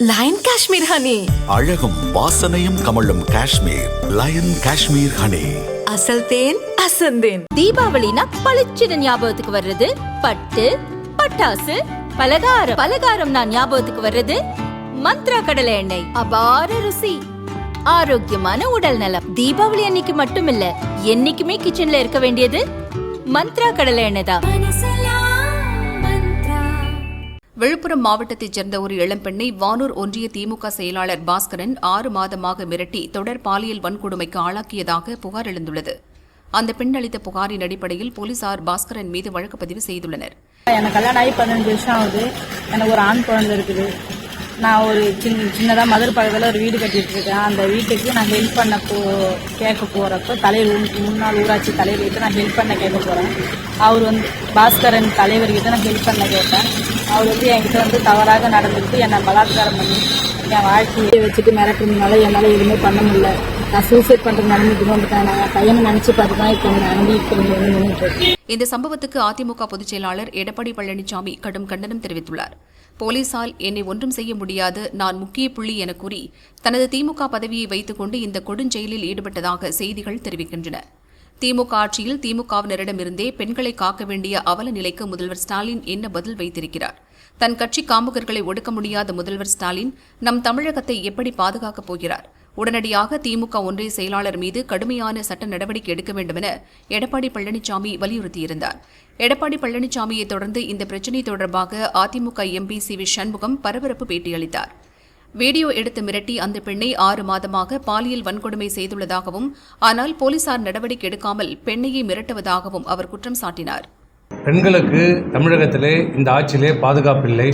Line Kashmir honey. அழகும் வாசனையும் கமழும் காஷ்மீர் லயன் காஷ்மீர் ஹனி. அசல் தேன் அசந்தேன். தீபாவளினா பளிச்சுன்னு ஞாபகத்துக்கு வர்றது பட்டு, பட்டாசு, பலகாரம். பலகாரம்னா ஞாபகத்துக்கு வர்றது மந்த்ரா கடலை எண்ணெய். அபார ருசி, ஆரோக்கியமான உடல் நலம். தீபாவளி அன்னைக்கு மட்டும் இல்ல, என்னைக்குமே கிச்சன்ல இருக்க வேண்டியது மந்த்ரா கடலை எண்ணெய் தான். விழுப்புரம் மாவட்டத்தைச் சேர்ந்த ஒரு இளம்பெண்ணை வானூர் ஒன்றிய திமுக செயலாளர் பாஸ்கரன் 6 மாதமாக மிரட்டி தொடர் பாலியல் வன்கொடுமைக்கு ஆளாக்கியதாக புகார் எழுந்துள்ளது. அந்த பெண் அளித்த புகாரின் அடிப்படையில் போலீசார் பாஸ்கரன் மீது வழக்கு பதிவு செய்துள்ளனர். எனக்கு கல்யாணம் ஆகி 15 வருஷம் ஆகுது. எனக்கு ஒரு ஆண் குழந்தை இருக்குது. நான் ஒரு சின்னதாக மதுரை பக்கத்தில் ஒரு வீடு கட்டிட்டு இருக்கேன். அந்த வீட்டுக்கு நான் ஹெல்ப் பண்ண கேட்க போகிறப்ப முன்னாள் ஊராட்சி தலைவர்கிட்ட நான் ஹெல்ப் பண்ண கேட்க போகிறேன். அவர் பாஸ்கரன் தலைவர்கிட்ட நான் ஹெல்ப் பண்ண கேட்டேன். அவர் என்கிட்ட தவறாக நடந்துக்கிட்டு என்னை பலாத்காரம் பண்ணி என் வாழ்க்கையை வச்சுட்டு மிரட்டுறதுனால என்னால் எதுவுமே பண்ண முடியல. நான் சூசைட் பண்ணுறது நடந்துட்டு வந்துட்டேன். நான் பையனை நினச்சி பார்த்து தான் இப்போ நின்றுட்டு. இந்த சம்பவத்துக்கு அதிமுக பொதுச் செயலாளர் எடப்பாடி பழனிசாமி கடும் கண்டனம் தெரிவித்துள்ளார். போலீசால் என்னை ஒன்றும் செய்ய முடியாது, நான் முக்கிய புள்ளி என கூறி தனது திமுக பதவியை வைத்துக் கொண்டு இந்த கொடுஞ்செயலில் ஈடுபட்டதாக செய்திகள் தெரிவிக்கின்றன. திமுக ஆட்சியில் திமுகவினரிடமிருந்தே பெண்களை காக்க வேண்டிய அவல நிலைக்கு முதல்வர் ஸ்டாலின் என்ன பதில் வைத்திருக்கிறார்? தன் கட்சி காமுகர்களை ஒடுக்க முடியாத முதல்வர் ஸ்டாலின் நம் தமிழகத்தை எப்படி பாதுகாக்கப் போகிறார்? உடனடியாக திமுக ஒன்றிய செயலாளர் மீது கடுமையான சட்ட நடவடிக்கை எடுக்க வேண்டும் என எடப்பாடி பழனிசாமி வலியுறுத்தியிருந்தார். எடப்பாடி பழனிசாமியை தொடர்ந்து இந்த பிரச்சினை தொடர்பாக அதிமுக எம்பி சி.வி. சண்முகம் பரபரப்பு பேட்டியளித்தார். வீடியோ எடுத்து மிரட்டி அந்த பெண்ணை 6 மாதமாக பாலியல் வன்கொடுமை செய்துள்ளதாகவும், ஆனால் போலீசார் நடவடிக்கை எடுக்காமல் பெண்ணையை மிரட்டுவதாகவும் அவர் குற்றம் சாட்டினார். பெண்களுக்கு தமிழகத்திலே இந்த ஆட்சியிலே பாதுகாப்பில்லை.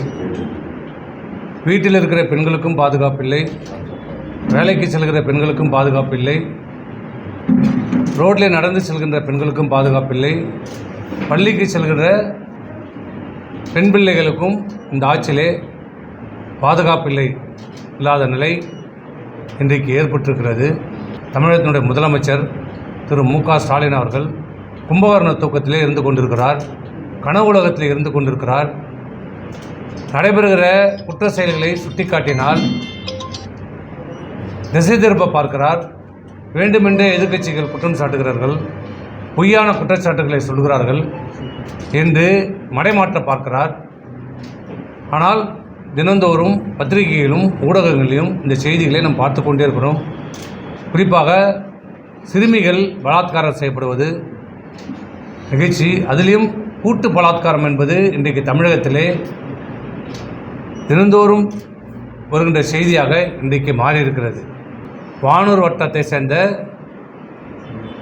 வீட்டில் இருக்கிற பெண்களுக்கும் பாதுகாப்பில்லை, வேலைக்கு செல்கிற பெண்களுக்கும் பாதுகாப்பில்லை, ரோட்டில் நடந்து செல்கின்ற பெண்களுக்கும் பாதுகாப்பில்லை, பள்ளிக்கு செல்கிற பெண் பிள்ளைகளுக்கும் இந்த ஆட்சியிலே பாதுகாப்பில்லை இல்லாத நிலை இன்றைக்கு ஏற்பட்டிருக்கிறது. தமிழகத்தினுடைய முதலமைச்சர் திரு மு.க. ஸ்டாலின் அவர்கள் கும்பகர்ண தூக்கத்திலே இருந்து கொண்டிருக்கிறார், கனவுலகத்திலே இருந்து கொண்டிருக்கிறார். நடைபெறுகிற குற்ற செயல்களை சுட்டிக்காட்டினால் திசை திருப்ப பார்க்கிறார். வேண்டுமென்றே எதிர்க்கட்சிகள் குற்றம் சாட்டுகிறார்கள், பொய்யான குற்றச்சாட்டுகளை சொல்கிறார்கள் என்று மடைமாற்ற பார்க்கிறார். ஆனால் தினந்தோறும் பத்திரிகைகளிலும் ஊடகங்களிலும் இந்த செய்திகளை நாம் பார்த்து கொண்டே இருக்கிறோம். குறிப்பாக சிறுமிகள் பலாத்காரம் செய்யப்படுவது நிகழ்ச்சி, அதிலும் கூட்டு பலாத்காரம் என்பது இன்றைக்கு தமிழகத்திலே தினந்தோறும் வருகின்ற செய்தியாக இன்றைக்கு மாறியிருக்கிறது. வானூர் வட்டத்தை சேர்ந்த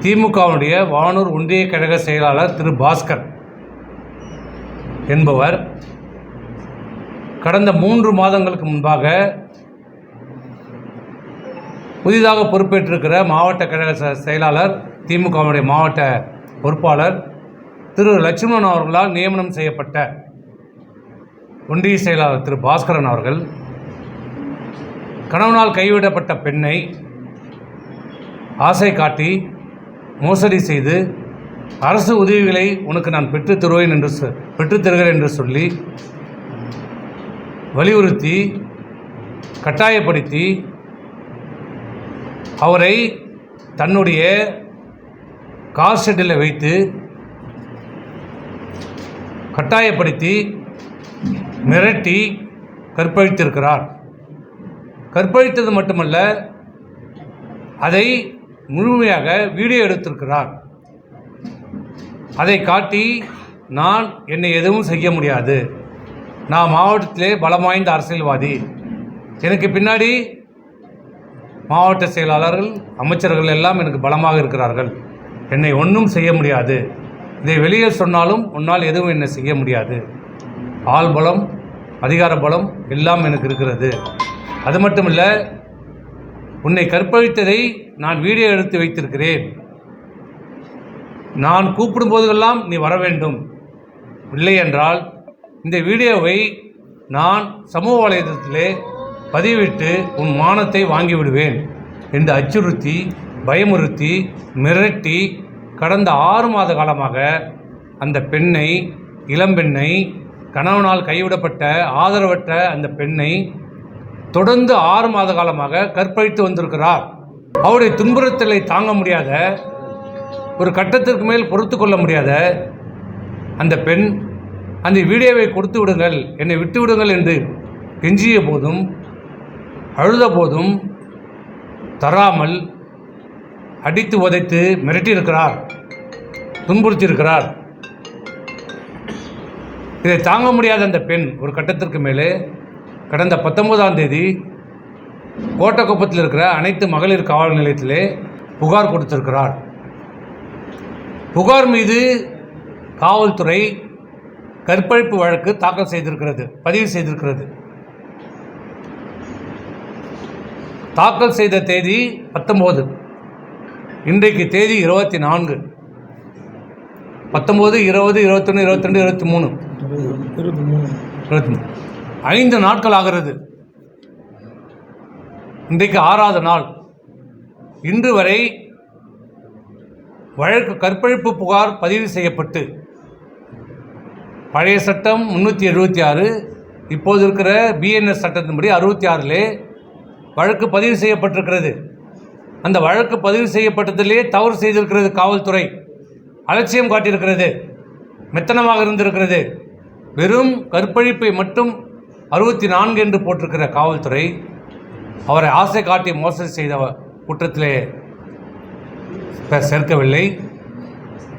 திமுகவுடைய வானூர் ஒன்றிய கழக செயலாளர் திரு பாஸ்கர் என்பவர் கடந்த 3 மாதங்களுக்கு முன்பாக புதிதாக பொறுப்பேற்றிருக்கிற மாவட்ட கழக செயலாளர், திமுகவுடைய மாவட்ட பொறுப்பாளர் திரு லட்சுமணன் அவர்களால் நியமனம் செய்யப்பட்ட ஒன்றிய செயலாளர் திரு பாஸ்கரன் அவர்கள் கணவனால் கைவிடப்பட்ட பெண்ணை ஆசை காட்டி மோசடி செய்து அரசு உதவிகளை உனக்கு நான் பெற்றுத்தருகிறேன் என்று சொல்லி வலியுறுத்தி கட்டாயப்படுத்தி அவரை தன்னுடைய கார் ஷெட்டில் வைத்து கட்டாயப்படுத்தி மிரட்டி கற்பழித்திருக்கிறார். கற்பழித்தது மட்டுமல்ல, அதை முழுமையாக வீடியோ எடுத்திருக்கிறார். அதை காட்டி என்னை எதுவும் செய்ய முடியாது, நான் மாவட்டத்திலே பலம் வாய்ந்த அரசியல்வாதி, எனக்கு பின்னாடி மாவட்ட செயலாளர்கள், அமைச்சர்கள் எல்லாம் எனக்கு பலமாக இருக்கிறார்கள், என்னை ஒன்றும் செய்ய முடியாது, இதை வெளியே சொன்னாலும் உன்னால் எதுவும் என்னை செய்ய முடியாது, ஆள் பலம், அதிகார பலம் எல்லாம் எனக்கு இருக்கிறது, அது மட்டுமல்ல உன்னை கற்பழித்ததை நான் வீடியோ எடுத்து வைத்திருக்கிறேன், நான் கூப்பிடும் போதெல்லாம் நீ வர வேண்டும், இல்லை என்றால் இந்த வீடியோவை நான் சமூக வலைதளத்திலே பதிவிட்டு உன் மானத்தை வாங்கிவிடுவேன் என்று அச்சுறுத்தி பயமுறுத்தி மிரட்டி கடந்த 6 மாத காலமாக அந்த பெண்ணை, இளம்பெண்ணை, கணவனால் கைவிடப்பட்ட ஆதரவற்ற அந்த பெண்ணை தொடர்ந்து 6 மாத காலமாக கற்பழித்து வந்திருக்கிறார். அவருடைய துன்புறுத்தலை தாங்க முடியாத, ஒரு கட்டத்திற்கு மேல் பொறுத்து கொள்ள முடியாத அந்த பெண் அந்த வீடியோவை கொடுத்து விடுங்கள், என்னை விட்டு விடுங்கள் என்று கெஞ்சிய போதும் அழுத போதும் தராமல் அடித்து உதைத்து மிரட்டியிருக்கிறார், துன்புறுத்தியிருக்கிறார். இதை தாங்க முடியாத அந்த பெண் ஒரு கட்டத்திற்கு மேலே கடந்த 19ஆம் தேதி கோட்டக்குப்பத்தில் இருக்கிற அனைத்து மகளிர் காவல் நிலையத்திலே புகார் கொடுத்திருக்கிறார். புகார் மீது காவல்துறை கற்பழிப்பு வழக்கு தாக்கல் செய்திருக்கிறது, பதிவு செய்திருக்கிறது. தாக்கல் செய்த தேதி 19, இன்றைக்கு தேதி 24, 19, 20, 21, 22, 23, 5 நாட்கள் ஆகிறது. இன்றைக்கு 6வது நாள். இன்று வரை வழக்கு கற்பழிப்பு புகார் பதிவு செய்யப்பட்டு பழைய சட்டம் 376, இப்போது இருக்கிற பிஎன்எஸ் சட்டத்தின்படி 66 வழக்கு பதிவு செய்யப்பட்டிருக்கிறது. அந்த வழக்கு பதிவு செய்யப்பட்டதிலே தவறு செய்திருக்கிறது காவல்துறை, அலட்சியம் காட்டியிருக்கிறது, மெத்தனமாக இருந்திருக்கிறது. வெறும் கற்பழிப்பை மட்டும் 64 என்று போட்டிருக்கிற காவல்துறை அவரை ஆசை காட்டி மோசடி செய்த குற்றத்திலே சேர்க்கவில்லை,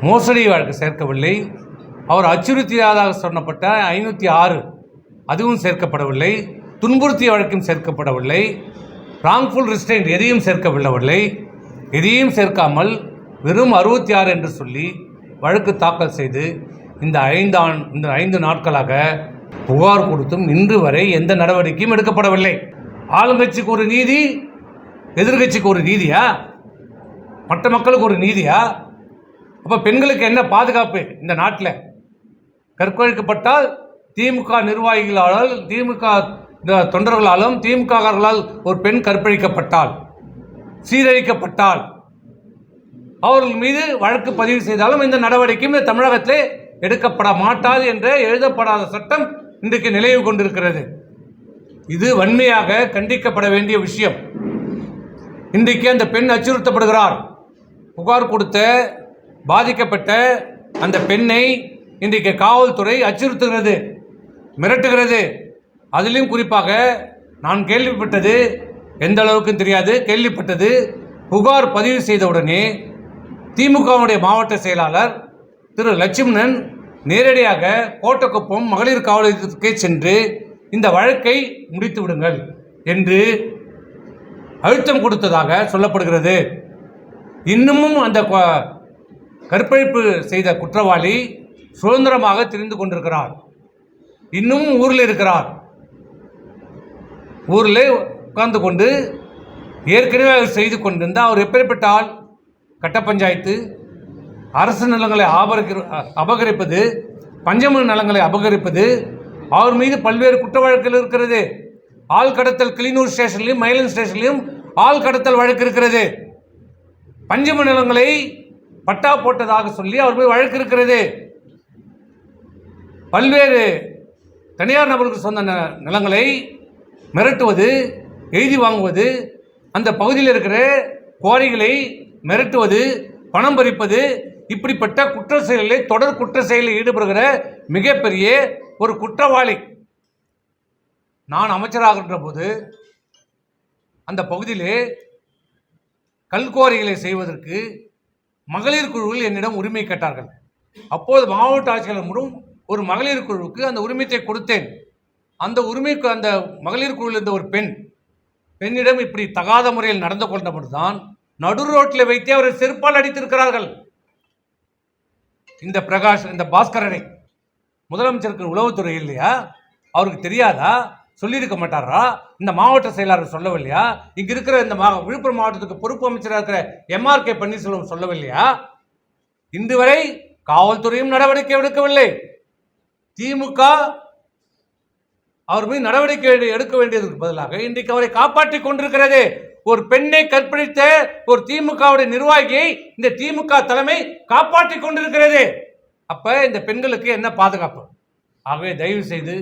மோசடி வழக்கு சேர்க்கவில்லை. அவர் அச்சுறுத்தியதாக சொன்னப்பட்ட 506 அதுவும் சேர்க்கப்படவில்லை, துன்புறுத்திய வழக்கும் சேர்க்கப்படவில்லை, ராங்ஃபுல் ரிஸ்ட்ரெயின்ட் எதையும் சேர்க்கவில்லை. எதையும் சேர்க்காமல் வெறும் 66 என்று சொல்லி வழக்கு தாக்கல் செய்து இந்த 5 நாட்களாக புகார் கொடுத்தும் இன்று வரை எந்த நடவடிக்கையும் எடுக்கப்படவில்லை. ஆளுங்கட்சிக்கு ஒரு நீதி, எதிர்கட்சிக்கு ஒரு நீதியா? மற்ற மக்களுக்கு ஒரு நீதியா? அப்போ பெண்களுக்கு என்ன பாதுகாப்பு இந்த நாட்டில்? கற்பழிக்கப்பட்டால் திமுக நிர்வாகிகளால், திமுக தொண்டர்களாலும், திமுககாரர்களால் ஒரு பெண் கற்பழிக்கப்பட்டால், சீரழிக்கப்பட்டால் அவர்கள் மீது வழக்கு பதிவு செய்தாலும் இந்த நடவடிக்கையும் இந்த தமிழகத்திலே எடுக்கப்பட மாட்டாது என்ற எழுதப்படாத சட்டம் இன்றைக்கு நிலவு கொண்டிருக்கிறது. இது வன்மையாக கண்டிக்கப்பட வேண்டிய விஷயம். இன்றைக்கு அந்த பெண் அச்சுறுத்தப்படுகிறார். புகார் கொடுத்த பாதிக்கப்பட்ட அந்த பெண்ணை இன்றைக்கு காவல்துறை அச்சுறுத்துகிறது, மிரட்டுகிறது. அதிலும் குறிப்பாக நான் கேள்விப்பட்டது, எந்த அளவுக்கு தெரியாது, கேள்விப்பட்டது புகார் பதிவு செய்தவுடனே திமுகவுடைய மாவட்ட செயலாளர் திரு லட்சுமணன் நேரடியாக கோட்டக்குப்பம் மகளிர் காவல் நிலையத்திற்கே சென்று இந்த வழக்கை முடித்து விடுங்கள் என்று அழுத்தம் கொடுத்ததாக சொல்லப்படுகிறது. இன்னமும் அந்த கற்பழிப்பு செய்த குற்றவாளி சுதந்திரமாக திரிந்து கொண்டிருக்கிறார், இன்னமும் ஊரில் இருக்கிறார். ஊரில் உட்கார்ந்து கொண்டு ஏற்கனவே அவர் செய்து கொண்டிருந்த அவர் எப்பேற்பட்ட ஆள்? கட்ட பஞ்சாயத்து, அரசு நிலங்களை அபகரிப்பது, பஞ்சம நிலங்களை அபகரிப்பது, அவர் மீது பல்வேறு குற்ற வழக்குகள் இருக்கிறது. ஆள் கடத்தல் கிளினூர் ஸ்டேஷன்லையும் மயிலன் ஸ்டேஷன்லையும் ஆள் கடத்தல் வழக்கு இருக்கிறது. பஞ்சம நிலங்களை பட்டா போட்டதாக சொல்லி அவர் மீது வழக்கு இருக்கிறது. பல்வேறு தனியார் நபருக்கு சொந்த நிலங்களை மிரட்டுவது, எழுதி வாங்குவது, அந்த பகுதியில் இருக்கிற குவாரிகளை மிரட்டுவது, பணம் பறிப்பது, இப்படிப்பட்ட குற்ற செயலில் தொடர் குற்ற செயலில் ஈடுபடுகிற மிகப்பெரிய ஒரு குற்றவாளி. நான் அமைச்சராகின்ற போது அந்த பகுதியிலே கல்குவாரிகளை செய்வதற்கு மகளிர் குழுவில் என்னிடம் உரிமை கேட்டார்கள். அப்போது மாவட்ட ஆட்சியாளர் மூலம் ஒரு மகளிர் குழுவுக்கு அந்த உரிமையை கொடுத்தேன். அந்த உரிமைக்கு அந்த மகளிர் குழுவில் இருந்த ஒரு பெண்ணிடம் இப்படி தகாத முறையில் நடந்து கொண்டபோதுதான் நடு ரோட்டில் வைத்தே அவரை செருப்பால் அடித்திருக்கிறார்கள். இந்த பிரகாஷ், இந்த பாஸ்கரனை முதலமைச்சருக்கு உளவுத்துறை இல்லையா? அவருக்கு தெரியாதா? சொல்லியிருக்க மாட்டாரா? இந்த மாவட்ட செயலாளர் சொல்லவில்லையா? இங்க இருக்கிற இந்த விழுப்புரம் மாவட்டத்துக்கு பொறுப்பு அமைச்சராக இருக்கிற MRK பன்னீர்செல்வம் சொல்லவில்லையா? இன்று வரை காவல்துறையும் நடவடிக்கை எடுக்கவில்லை. திமுக அவர் மீது நடவடிக்கை எடுக்க வேண்டியதற்கு பதிலாக இன்றைக்கு அவரை காப்பாற்றிக் கொண்டிருக்கிறது. ஒரு பெண்ணை கற்பழித்த ஒரு திமுகவுடைய நிர்வாகியை இந்த திமுக தலைமை காப்பாற்றிக் கொண்டிருக்கிறது. அப்ப இந்த பெண்களுக்கு என்ன பாதுகாப்பு? ஆகவே தயவு செய்து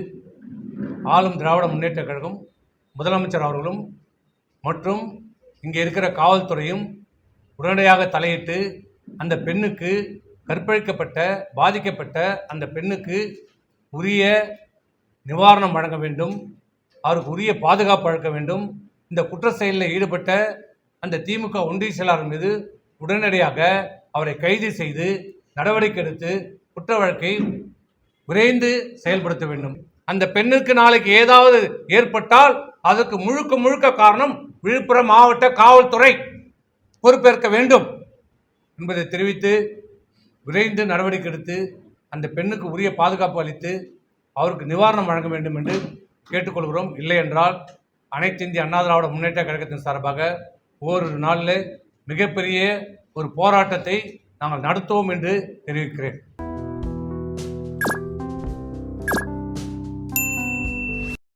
ஆளும் திராவிட முன்னேற்ற கழகம் முதலமைச்சர் அவர்களும் மற்றும் இங்கே இருக்கிற காவல்துறையும் உடனடியாக தலையிட்டு அந்த பெண்ணுக்கு கற்பழிக்கப்பட்ட பாதிக்கப்பட்ட அந்த பெண்ணுக்கு உரிய நிவாரணம் வழங்க வேண்டும், அவருக்கு உரிய பாதுகாப்பு அளிக்க வேண்டும். இந்த குற்ற செயலில் ஈடுபட்ட அந்த திமுக ஒன்றிய செயலாளர் மீது உடனடியாக அவரை கைது செய்து நடவடிக்கை எடுத்து குற்ற வழக்கை விரைந்து செயல்படுத்த வேண்டும். அந்த பெண்ணுக்கு நாளைக்கு ஏதாவது ஏற்பட்டால் அதற்கு முழுக்க முழுக்க காரணம் விழுப்புரம் மாவட்ட காவல்துறை பொறுப்பேற்க வேண்டும் என்பதை தெரிவித்து விரைந்து நடவடிக்கை எடுத்து அந்த பெண்ணுக்கு உரிய பாதுகாப்பு அளித்து அவருக்கு நிவாரணம் வழங்க வேண்டும் என்று கேட்டுக்கொள்கிறோம். இல்லை என்றால் அனைத்து இந்திய அண்ணா திராவிட முன்னேற்ற கழகத்தின் சார்பாக ஓரிரு நாளில் மிகப்பெரிய ஒரு போராட்டத்தை நாங்கள் நடத்துவோம் என்று தெரிவிக்கிறேன்.